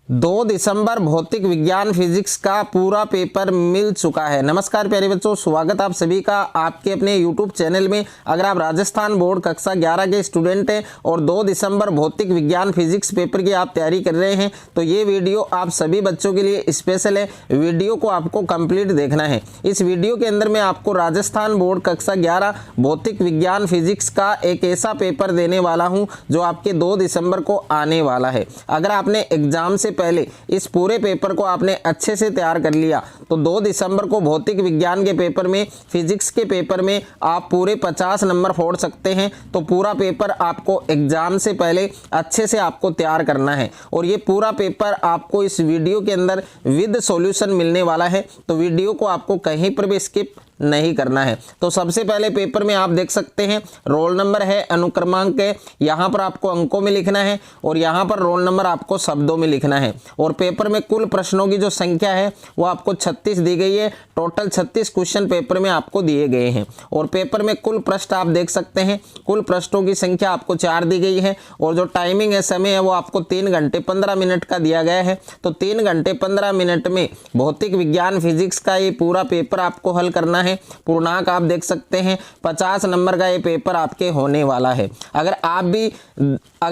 2 दिसंबर भौतिक विज्ञान फिजिक्स का पूरा पेपर मिल चुका है। नमस्कार प्यारे बच्चों, स्वागत आप सभी का आपके अपने YouTube चैनल में। अगर आप राजस्थान बोर्ड कक्षा 11 के स्टूडेंट हैं और 2 दिसंबर भौतिक विज्ञान फिजिक्स पेपर की आप तैयारी कर रहे हैं तो ये वीडियो आप सभी बच्चों के लिए स्पेशल है। वीडियो को आपको कंप्लीट देखना है। इस वीडियो के अंदर मैं आपको राजस्थान बोर्ड कक्षा 11 भौतिक विज्ञान फिजिक्स का एक ऐसा पेपर देने वाला हूँ जो आपके 2 दिसंबर को आने वाला है। अगर आपने एग्जाम से पहले इस पूरे पेपर को आपने अच्छे से तैयार कर लिया तो 2 दिसंबर को भौतिक विज्ञान के पेपर में, फिजिक्स के पेपर में आप पूरे 50 नंबर फोड़ सकते हैं। तो पूरा पेपर आपको एग्जाम से पहले अच्छे से आपको तैयार करना है और ये पूरा पेपर आपको इस वीडियो के अंदर विद सॉल्यूशन मिलने वाला है। तो वीडियो को आपको कहीं पर भी स्किप नहीं करना है। तो सबसे पहले पेपर में आप देख सकते हैं रोल नंबर है, अनुक्रमांक है, यहाँ पर आपको अंकों में लिखना है और यहाँ पर रोल नंबर आपको शब्दों में लिखना है। और पेपर में कुल प्रश्नों की जो संख्या है वो आपको 36 दी गई है। टोटल 36 क्वेश्चन पेपर में आपको दिए गए हैं और पेपर में कुल प्रश्न आप देख सकते हैं, कुल प्रश्नों की संख्या आपको 4 दी गई है और जो टाइमिंग है, समय है, वो आपको 3 घंटे 15 मिनट का दिया गया है। तो 3 घंटे 15 मिनट में भौतिक विज्ञान फिजिक्स का ये पूरा पेपर आपको हल करना है। पूर्णांक आप देख सकते हैं 50 नंबर का ये पेपर आपके होने वाला है। अगर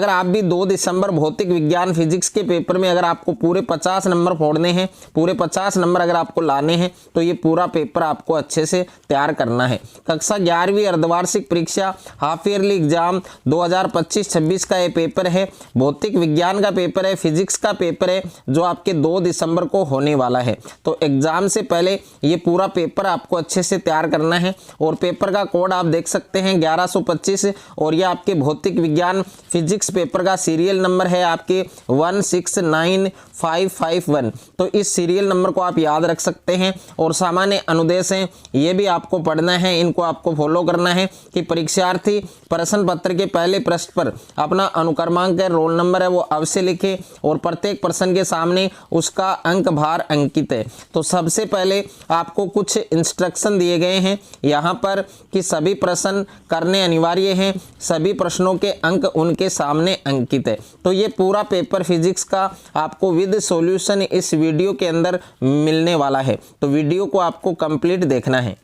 आप भी 2 दिसंबर भौतिक विज्ञान फिजिक्स के पेपर में अगर आपको पूरे 50 नंबर फोड़ने हैं, पूरे 50 नंबर अगर आपको लाने हैं तो ये पूरा पेपर आपको अच्छे से तैयार करना है। कक्षा 11वीं अर्धवार्षिक परीक्षा हाफ ईयरली एग्जाम 2025-26 का ये पेपर है। भौतिक विज्ञान का पेपर है, फिजिक्स का पेपर है जो आपके 2 दिसंबर को होने वाला है। तो एग्जाम से पहले ये पूरा पेपर आपको अच्छे से तैयार करना है और पेपर का कोड आप देख सकते हैं 1125 और ये आपके भौतिक विज्ञान फिजिक्स पेपर का सीरियल नंबर है आपके 169551। तो इस सीरियल नंबर को आप याद रख सकते हैं। और सामान्य अनुदेश हैं, ये भी आपको पढ़ना है, इनको आपको फॉलो करना है कि परीक्षार्थी प्रश्न पत्र के पहले पृष्ठ पर अपना अनुक्रमांक है, रोल नंबर है, वो अवश्य लिखे और प्रत्येक प्रश्न के सामने उसका अंक भार अंकित है। तो सबसे पहले आपको कुछ इंस्ट्रक्शन दिए गए हैं यहाँ पर कि सभी प्रश्न करने अनिवार्य हैं, सभी प्रश्नों के अंक उनके सामने अंकित है। तो ये पूरा पेपर फिजिक्स का आपको विद सॉल्यूशन इस वीडियो के अंदर मिलने वाला है। तो वीडियो को आपको कंप्लीट देखना है।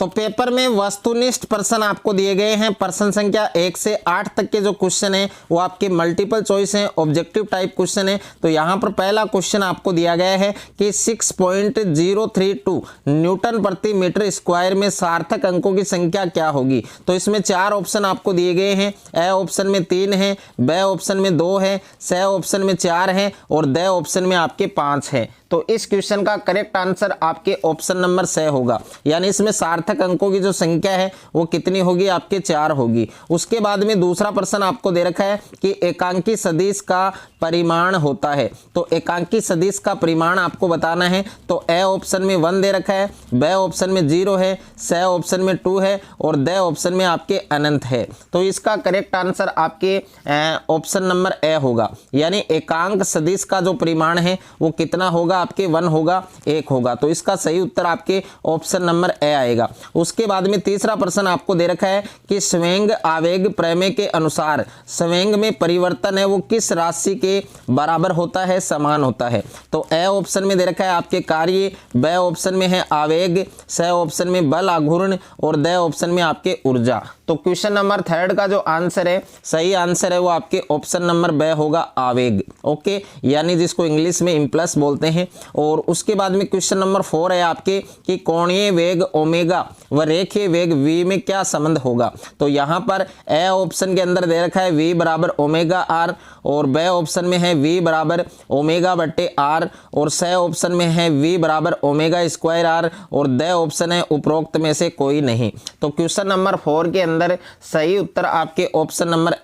तो पेपर में वस्तुनिष्ठ प्रश्न आपको दिए गए हैं। प्रश्न संख्या 1 से 8 तक के जो क्वेश्चन है वो आपके मल्टीपल चॉइस हैं, ऑब्जेक्टिव टाइप क्वेश्चन है। तो यहाँ पर पहला क्वेश्चन आपको दिया गया है कि 6.032 न्यूटन प्रति मीटर स्क्वायर में सार्थक अंकों की संख्या क्या होगी। तो इसमें 4 ऑप्शन आपको दिए गए हैं। ए ऑप्शन में 3 है, बी ऑप्शन में 2 है, सी ऑप्शन में 4 है और डी ऑप्शन में आपके 5 है। तो इस क्वेश्चन का करेक्ट आंसर आपके ऑप्शन नंबर सी होगा। यानी इसमें सार्थक अंकों की जो संख्या है वो कितनी होगी, आपके 4 होगी। उसके बाद में दूसरा प्रश्न आपको दे रखा है कि एकांकी सदिश का परिमाण होता है। तो एकांकी सदिश का परिमाण आपको बताना है। तो ए ऑप्शन में 1 दे रखा है, बी ऑप्शन में 0 है, सी ऑप्शन में 2 है और डी ऑप्शन में आपके अनंत है। तो इसका करेक्ट आंसर आपके ऑप्शन नंबर ए होगा। यानी एकांक सदिश का जो परिमाण है वो कितना होगा, आपके 1 होगा, 1 होगा। तो इसका सही उत्तर आपके ऑप्शन नंबर ए आएगा। उसके बाद में तीसरा प्रश्न आपको दे रखा है कि संवेग आवेग प्रमेय के अनुसार संवेग में परिवर्तन है वो किस राशि के बराबर होता है, समान होता है। तो ए ऑप्शन में दे रखा है आपके कार्य, बी ऑप्शन में है आवेग, सी ऑप्शन में बल आघूर्ण और डी ऑप्शन में आपके ऊर्जा। तो क्वेश्चन नंबर 3 का जो आंसर है, सही आंसर है वो आपके ऑप्शन नंबर बी होगा, आवेग। ओके, यानी जिसको इंग्लिश में इम्पल्स बोलते हैं। और उसके बाद में क्वेश्चन नंबर 4 है आपके कि कोणीय वेग ओमेगा व रेखीय वेग v में क्या संबंध होगा। तो यहाँ पर ए ऑप्शन के अंदर दे रखा है v बराबर ओमेगा आर और बी ऑप्शन में है v बराबर ओमेगा बट्टे आर और सी ऑप्शन में है v बराबर ओमेगा स्क्वायर आर और डी ऑप्शन है उपरोक्त में से कोई नहीं। तो क्वेश्चन नंबर 4 के अंदर सही उत्तर आपके ऑप्शन नंबर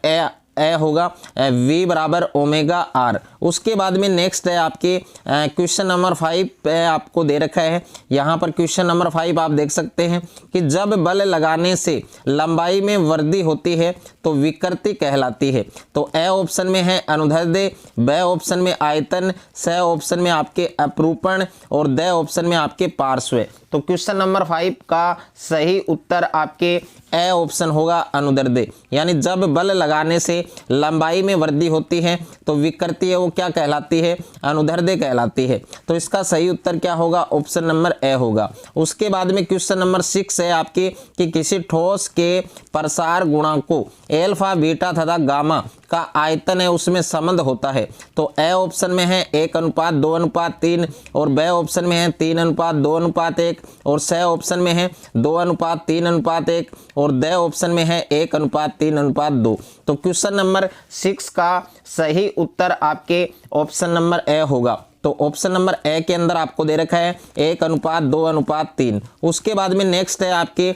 ए होगा, v बराबर ओमेगा आर। उसके बाद में नेक्स्ट है आपके क्वेश्चन नंबर 5 आपको दे रखा है। यहाँ पर क्वेश्चन नंबर 5 आप देख सकते हैं कि जब बल लगाने से लंबाई में वृद्धि होती है तो विकृति कहलाती है। तो ए ऑप्शन में है अनुदैर्ध्य, बी ऑप्शन में आयतन, सी ऑप्शन में आपके अपरूपण और डी ऑप्शन में आपके पार्श्व। तो क्वेश्चन नंबर 5 का सही उत्तर आपके ए ऑप्शन होगा, अनुदैर्ध्य। यानी जब बल लगाने से लंबाई में वृद्धि होती है तो विकृति है वो क्या कहलाती है, अनुदैर्ध्य कहलाती है। तो इसका सही उत्तर क्या होगा, ऑप्शन नंबर ए होगा। उसके बाद में क्वेश्चन नंबर 6 है आपके कि किसी ठोस के प्रसार गुणांकों अल्फा बीटा तथा गामा का आयतन है उसमें संबंध होता है। तो ए ऑप्शन में है 1:2:3 और बी ऑप्शन में है 3:2:1 और सी ऑप्शन में है 2:3:1 और डी ऑप्शन में है 1:3:2। तो क्वेश्चन नंबर 6 का सही उत्तर आपके ऑप्शन नंबर ए होगा। तो ऑप्शन नंबर ए के अंदर आपको दे रखा है 1:2:3। उसके बाद में नेक्स्ट है आपके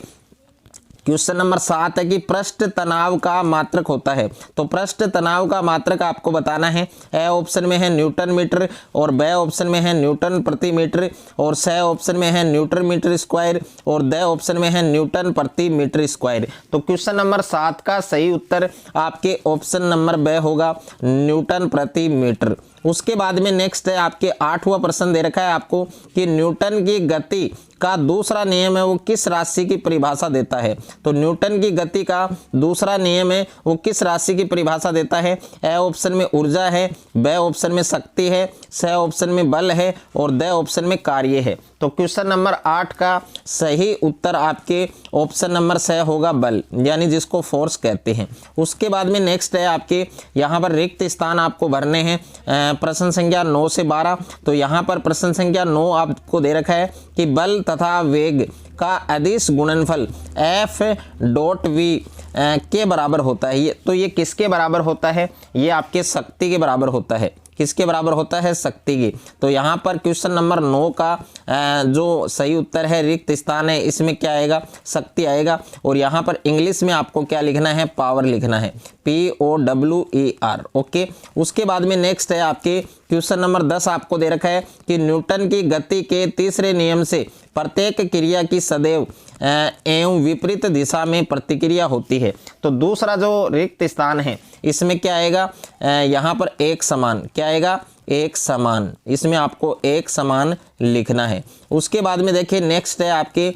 क्वेश्चन नंबर 7 है कि पृष्ठ तनाव का मात्रक होता है। तो पृष्ठ तनाव का मात्रक आपको बताना है। ए ऑप्शन में है न्यूटन मीटर और बी ऑप्शन में है न्यूटन प्रति मीटर और सी ऑप्शन में है न्यूटन मीटर स्क्वायर और डी ऑप्शन में है न्यूटन प्रति मीटर स्क्वायर। तो क्वेश्चन नंबर 7 का सही उत्तर आपके ऑप्शन नंबर बी होगा, न्यूटन प्रति मीटर। उसके बाद में नेक्स्ट है आपके 8वां प्रश्न दे रखा है आपको कि न्यूटन की गति का दूसरा नियम है वो किस राशि की परिभाषा देता है। तो न्यूटन की गति का दूसरा नियम है वो किस राशि की परिभाषा देता है। ए ऑप्शन में ऊर्जा है, बी ऑप्शन में शक्ति है, सी ऑप्शन में बल है और डी ऑप्शन में कार्य है। तो क्वेश्चन नंबर 8 का सही उत्तर आपके ऑप्शन नंबर सी होगा, बल, यानी जिसको फोर्स कहते हैं। उसके बाद में नेक्स्ट है आपके यहाँ पर रिक्त स्थान आपको भरने हैं प्रश्न संख्या 9 से 12। तो यहाँ पर प्रश्न संख्या 9 आपको दे रखा है कि बल तथा वेग का अदिश गुणनफल F.V के बराबर होता है। तो ये किसके बराबर होता है, ये आपके शक्ति के बराबर होता है। किसके बराबर होता है, शक्ति की। तो यहाँ पर क्वेश्चन नंबर 9 का जो सही उत्तर है रिक्त स्थान है इसमें क्या आएगा, शक्ति आएगा। और यहाँ पर इंग्लिश में आपको क्या लिखना है, पावर लिखना है, POWER। ओके। उसके बाद में नेक्स्ट है आपके क्वेश्चन नंबर 10 आपको दे रखा है कि न्यूटन की गति के तीसरे नियम से प्रत्येक क्रिया की सदैव एवं विपरीत दिशा में प्रतिक्रिया होती है। तो दूसरा जो रिक्त स्थान है इसमें क्या आएगा, यहाँ पर एक समान, क्या आएगा, एक समान। इसमें आपको एक समान लिखना है। उसके बाद में देखिए नेक्स्ट है आपके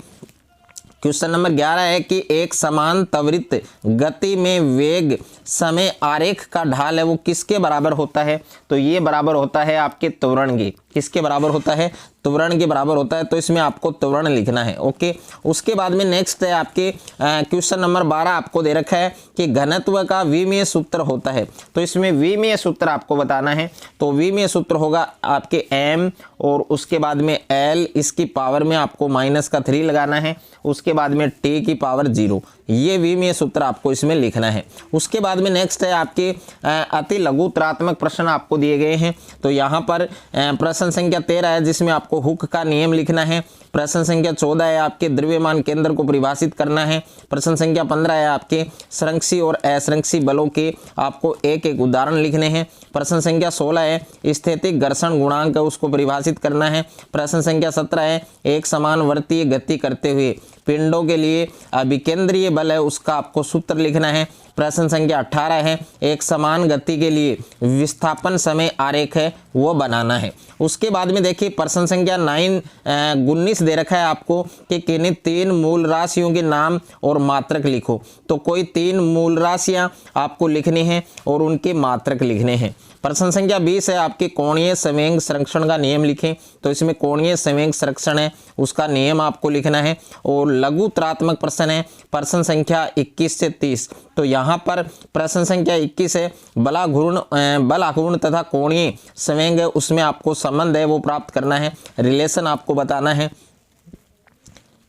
क्वेश्चन नंबर 11 है कि एक समान त्वरित गति में वेग समय आरेख का ढाल है वो किसके बराबर होता है। तो ये बराबर होता है आपके त्वरण के। किसके बराबर होता है, त्वरण के बराबर होता है। तो इसमें आपको त्वरण लिखना है। ओके। उसके बाद में नेक्स्ट है आपके क्वेश्चन नंबर 12 आपको दे रखा है कि घनत्व का विमीय सूत्र होता है। तो इसमें विमीय सूत्र आपको बताना है। तो विमीय सूत्र होगा आपके m और उसके बाद में l, इसकी पावर में आपको -3 लगाना है, उसके बाद में t की पावर 0। ये विमीय सूत्र आपको इसमें लिखना है। उसके बाद में नेक्स्ट है आपके अति लघुतरात्मक प्रश्न आपको दिए गए हैं। तो यहाँ पर प्रश्न संख्या 13 है जिसमें आपको हुक का नियम लिखना है। प्रश्न संख्या 14 है आपके द्रव्यमान केंद्र को परिभाषित करना है। प्रश्न संख्या 15 है आपके संरक्षी और असंरक्षी बलों के आपको एक एक उदाहरण लिखने हैं। प्रश्न संख्या 16 है स्थैतिक घर्षण गुणांक उसको परिभाषित करना है। प्रश्न संख्या 17 है एक समानवर्तीय गति करते हुए पिंडों के लिए अभिकेंद्रीय बल है उसका आपको सूत्र लिखना है। प्रश्न संख्या 18 है एक समान गति के लिए विस्थापन समय आरेख है वो बनाना है। उसके बाद में देखिए प्रश्न संख्या 19 दे रखा है आपको कि किन्हीं 3 मूल राशियों के नाम और मात्रक लिखो। तो कोई 3 मूल राशियां आपको लिखनी है और उनके मात्रक लिखने हैं। प्रश्न संख्या 20 है आपके कोणीय संवेग संरक्षण का नियम लिखें। तो इसमें कोणीय संवेग संरक्षण है उसका नियम आपको लिखना है। और लघुतरात्मक प्रश्न है प्रश्न संख्या 21 से 30। तो यहाँ पर प्रश्न संख्या 21 है बल आघूर्ण तथा कोणीय संवेग है उसमें आपको संबंध है वो प्राप्त करना है, रिलेशन आपको बताना है।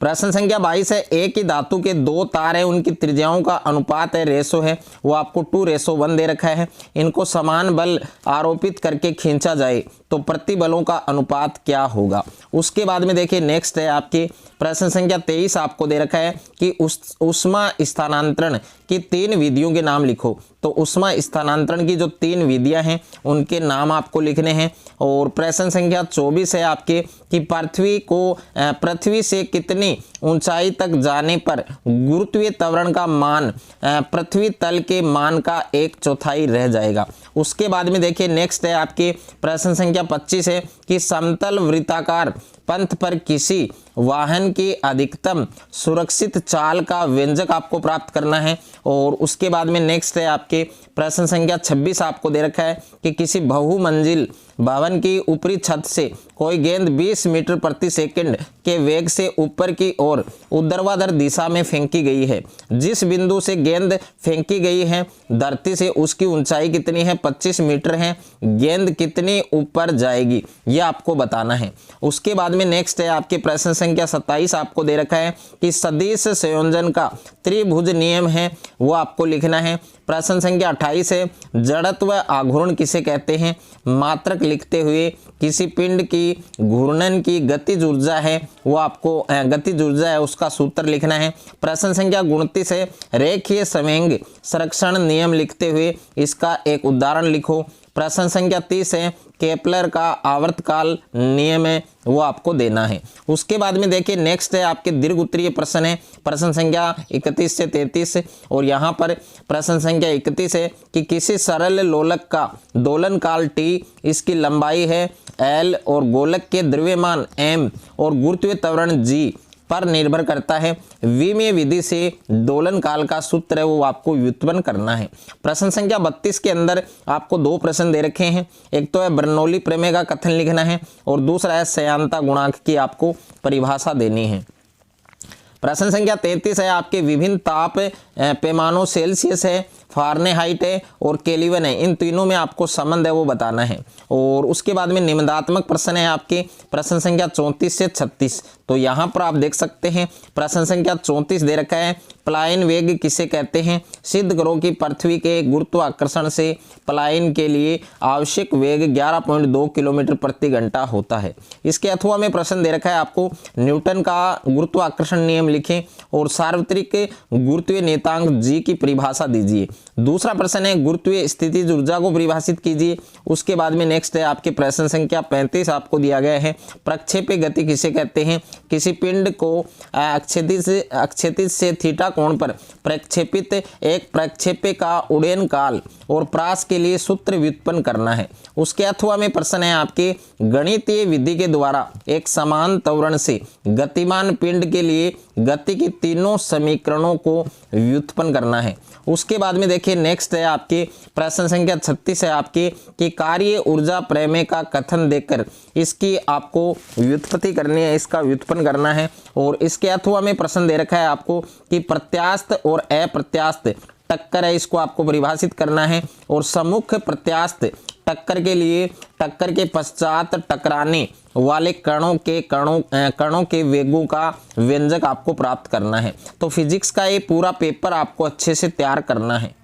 प्रश्न संख्या 22 है एक ही धातु के 2 तार है उनकी त्रिज्याओं का अनुपात है रेशो है वो आपको 2:1 दे रखा है। इनको समान बल आरोपित करके खींचा जाए तो प्रतिबलों का अनुपात क्या होगा। उसके बाद में देखिए नेक्स्ट है आपकी प्रश्न संख्या 23 आपको दे रखा है कि ऊष्मा स्थानांतरण की 3 विधियों के नाम लिखो। तो ऊष्मा स्थानांतरण की जो 3 विधियां हैं उनके नाम आपको लिखने हैं। और प्रश्न संख्या 24 है आपके कि पृथ्वी से कितनी ऊंचाई तक जाने पर गुरुत्वीय त्वरण का मान पृथ्वी तल के मान का 1/4 रह जाएगा। उसके बाद में देखिए नेक्स्ट है आपके प्रश्न संख्या 25 है कि समतल वृत्ताकार पंथ पर किसी वाहन की अधिकतम सुरक्षित चाल का व्यंजक आपको प्राप्त करना है। और उसके बाद में नेक्स्ट है आपके प्रश्न संख्या 26 आपको दे रखा है कि किसी बहुमंजिल भवन की ऊपरी छत से कोई गेंद 20 मीटर प्रति सेकंड के वेग से ऊपर की ओर ऊर्ध्वाधर दिशा में फेंकी गई है। जिस बिंदु से गेंद फेंकी गई है धरती से उसकी ऊंचाई कितनी है, 25 मीटर है। गेंद कितनी ऊपर जाएगी यह आपको बताना है। उसके बाद में नेक्स्ट है आपके प्रश्न संख्या 27 आपको दे रखा है कि सदिश संयोजन का त्रिभुज नियम है, वो आपको लिखना है। प्रश्न संख्या 28 है जड़त्व आघूर्ण किसे कहते हैं। मात्रक लिखते हुए किसी पिंड की घूर्णन की गतिज ऊर्जा है, वो आपको गतिज ऊर्जा है उसका सूत्र लिखना है। प्रश्न संख्या 29 है रेखीय संवेग संरक्षण नियम लिखते हुए इसका एक उदाहरण लिखो। प्रश्न संख्या 30 है केपलर का आवर्तकाल नियम है, वो आपको देना है। उसके बाद में देखिए नेक्स्ट है आपके दीर्घ उत्तरीय प्रश्न है प्रश्न संख्या 31 से 33 और यहाँ पर प्रश्न संख्या 31 है कि किसी सरल लोलक का दोलन काल t, इसकी लंबाई है l और गोलक के द्रव्यमान m और गुरुत्वीय त्वरण g पर निर्भर करता है। विमीय विधि से दोलन काल का सूत्र है वो आपको व्युत्पन्न करना है। प्रश्न संख्या 32 के अंदर आपको दो प्रश्न दे रखे हैं, एक तो है बर्नौली प्रमेय का कथन लिखना है और दूसरा है श्यानता गुणांक की आपको परिभाषा देनी है। प्रश्न संख्या 33 है आपके विभिन्न ताप पैमानों सेल्सियस है, फारेनहाइट है और केल्विन है, इन तीनों में आपको संबंध है वो बताना है। और उसके बाद में निबंधात्मक प्रश्न है आपके प्रश्न संख्या 34 से 36। तो यहाँ पर आप देख सकते हैं प्रश्न संख्या 34 दे रखा है पलायन वेग किसे कहते हैं। सिद्ध करो कि पृथ्वी के गुरुत्वाकर्षण से पलायन के लिए आवश्यक वेग 11.2 किलोमीटर प्रति घंटा होता है। इसके अथवा में प्रश्न दे रखा है आपको न्यूटन का गुरुत्वाकर्षण नियम लिखें और सार्वत्रिक गुरुत्वीय नियतांक g की परिभाषा दीजिए। दूसरा प्रश्न है गुरुत्वीय स्थितिज ऊर्जा को परिभाषित कीजिए। उसके बाद में नेक्स्ट है आपके प्रश्न संख्या 35 आपको दिया गया है प्रक्षेपी गति किसे कहते हैं। किसी पिंड को अक्षैतिज से थीटा कोण पर प्रक्षेपित एक प्रक्षेपी का उड़ान काल और प्रास के लिए सूत्र व्युत्पन्न करना है। उसके अथवा में प्रश्न है आपके गणितीय विधि के द्वारा एक समान त्वरण से गतिमान पिंड के लिए गति की तीनों समीकरणों को व्युत्पन्न करना है। उसके बाद में देखिए नेक्स्ट है आपके प्रश्न संख्या 36 है आपके कि कार्य ऊर्जा प्रमेय का कथन देकर इसकी आपको व्युत्पत्ति करनी है, इसका व्युत्पन्न करना है। और इसके अथवा में प्रश्न दे रखा है आपको कि प्रत्यास्थ और अप्रत्यास्थ टक्कर है, इसको आपको परिभाषित करना है। और सम्मुख प्रत्यास्थ टक्कर के लिए टक्कर के पश्चात टकराने वाले कणों के वेगों का व्यंजक आपको प्राप्त करना है। तो फिजिक्स का ये पूरा पेपर आपको अच्छे से तैयार करना है।